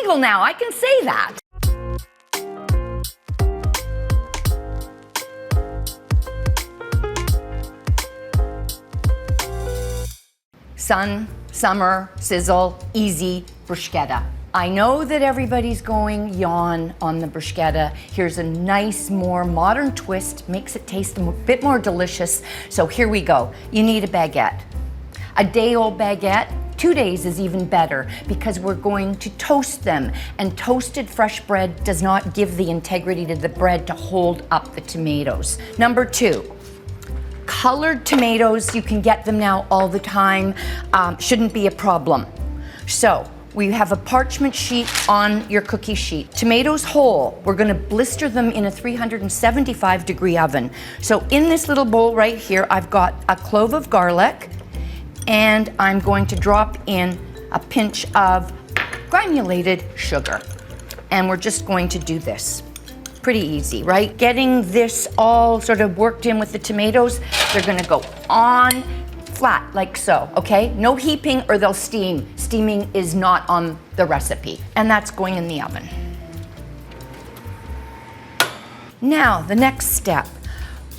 evil now, I can say that. Sun, summer, sizzle, easy, bruschetta. I know that everybody's going yawn on the bruschetta. Here's a nice, more modern twist, makes it taste a bit more delicious. So here we go. You need a baguette. A day-old baguette, 2 days is even better because we're going to toast them, and toasted fresh bread does not give the integrity to the bread to hold up the tomatoes. Number 2. Colored tomatoes, you can get them now all the time, shouldn't be a problem. So we have a parchment sheet on your cookie sheet. Tomatoes whole, we're gonna blister them in a 375-degree oven. So in this little bowl right here, I've got a clove of garlic, and I'm going to drop in a pinch of granulated sugar. And we're just going to do this. Pretty easy, right? Getting this all sort of worked in with the tomatoes, they're gonna go on flat like so, okay? No heaping or they'll steam. Steaming is not on the recipe. And that's going in the oven. Now, the next step.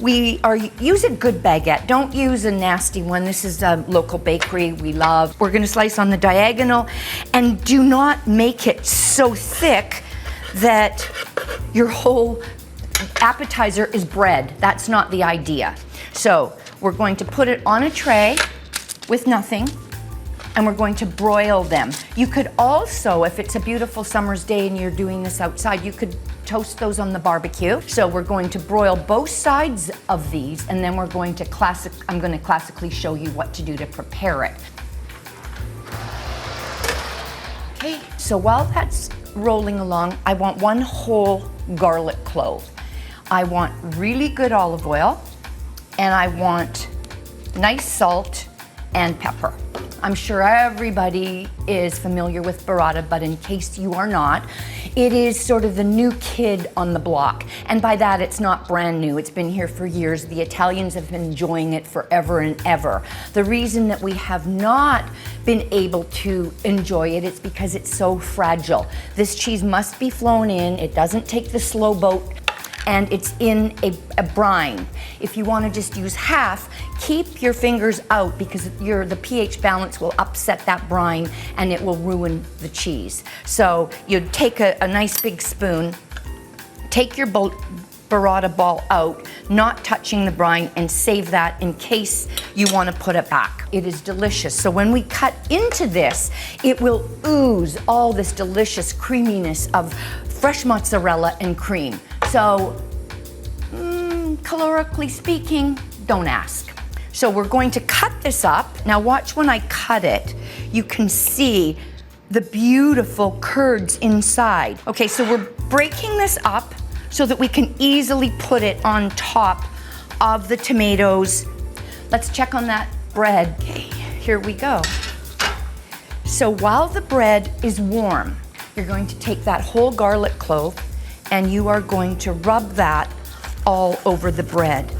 Use a good baguette. Don't use a nasty one. This is a local bakery we love. We're gonna slice on the diagonal, and do not make it so thick that your whole appetizer is bread. That's not the idea. So we're going to put it on a tray with nothing, and we're going to broil them. You could also, if it's a beautiful summer's day and you're doing this outside, you could toast those on the barbecue. So we're going to broil both sides of these, and then we're going to I'm going to classically show you what to do to prepare it. Okay, so while that's rolling along, I want 1 whole garlic clove. I want really good olive oil, and I want nice salt and pepper. I'm sure everybody is familiar with burrata, but in case you are not, it is sort of the new kid on the block. And by that, it's not brand new. It's been here for years. The Italians have been enjoying it forever and ever. The reason that we have not been able to enjoy it is because it's so fragile. This cheese must be flown in. It doesn't take the slow boat, and it's in a brine. If you want to just use half, keep your fingers out because the pH balance will upset that brine and it will ruin the cheese. So you'd take a nice big spoon, take your burrata ball out, not touching the brine, and save that in case you want to put it back. It is delicious. So when we cut into this, it will ooze all this delicious creaminess of fresh mozzarella and cream. So, calorically speaking, don't ask. So we're going to cut this up. Now watch when I cut it, you can see the beautiful curds inside. Okay, so we're breaking this up so that we can easily put it on top of the tomatoes. Let's check on that bread. Okay, here we go. So while the bread is warm, you're going to take that whole garlic clove and you are going to rub that all over the bread.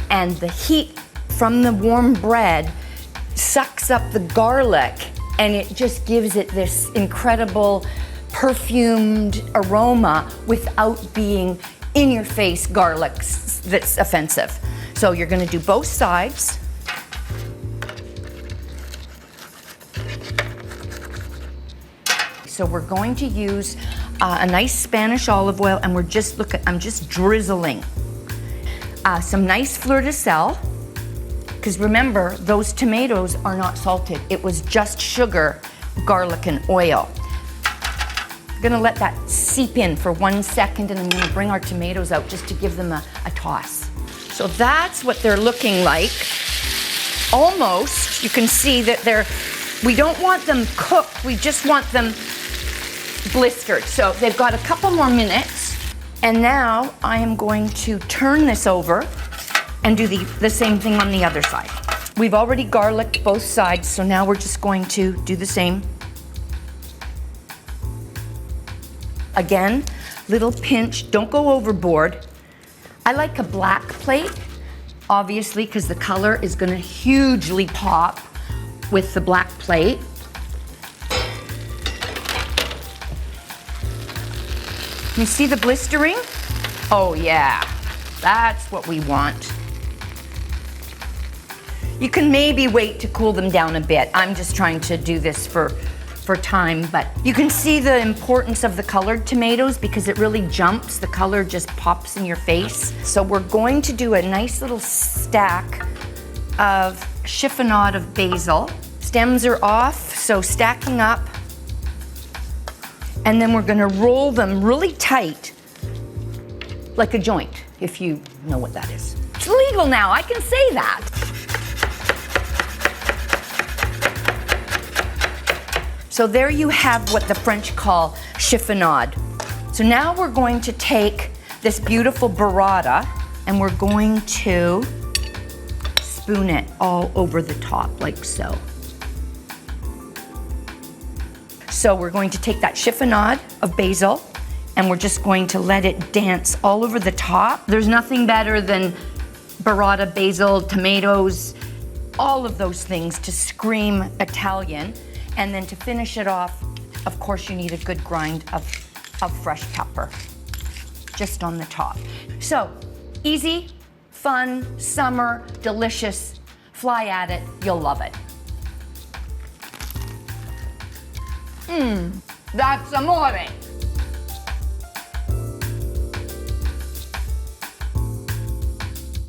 And the heat from the warm bread sucks up the garlic, and it just gives it this incredible perfumed aroma without being in your face garlic that's offensive. So you're gonna do both sides. So we're going to use a nice Spanish olive oil, and I'm just drizzling some nice fleur de sel, because remember, those tomatoes are not salted. It was just sugar, garlic, and oil. I'm gonna let that seep in for 1 second, and I'm gonna bring our tomatoes out just to give them a toss. So that's what they're looking like. Almost, you can see that we don't want them cooked, we just want them blistered. So they've got a couple more minutes, and now I am going to turn this over and do the same thing on the other side. We've already garlicked both sides, so now we're just going to do the same. Again, little pinch, don't go overboard. I like a black plate, obviously, because the color is gonna hugely pop with the black plate. You see the blistering? Oh yeah, that's what we want. You can maybe wait to cool them down a bit. I'm just trying to do this for time, but you can see the importance of the colored tomatoes because it really jumps. The color just pops in your face. So we're going to do a nice little stack of chiffonade of basil. Stems are off, so stacking up. And then we're gonna roll them really tight, like a joint, if you know what that is. It's legal now, I can say that. So there you have what the French call chiffonade. So now we're going to take this beautiful burrata and we're going to spoon it all over the top, like so. So we're going to take that chiffonade of basil and we're just going to let it dance all over the top. There's nothing better than burrata, basil, tomatoes, all of those things to scream Italian. And then to finish it off, of course, you need a good grind of fresh pepper, just on the top. So, easy, fun, summer, delicious. Fly at it, you'll love it. That's amore.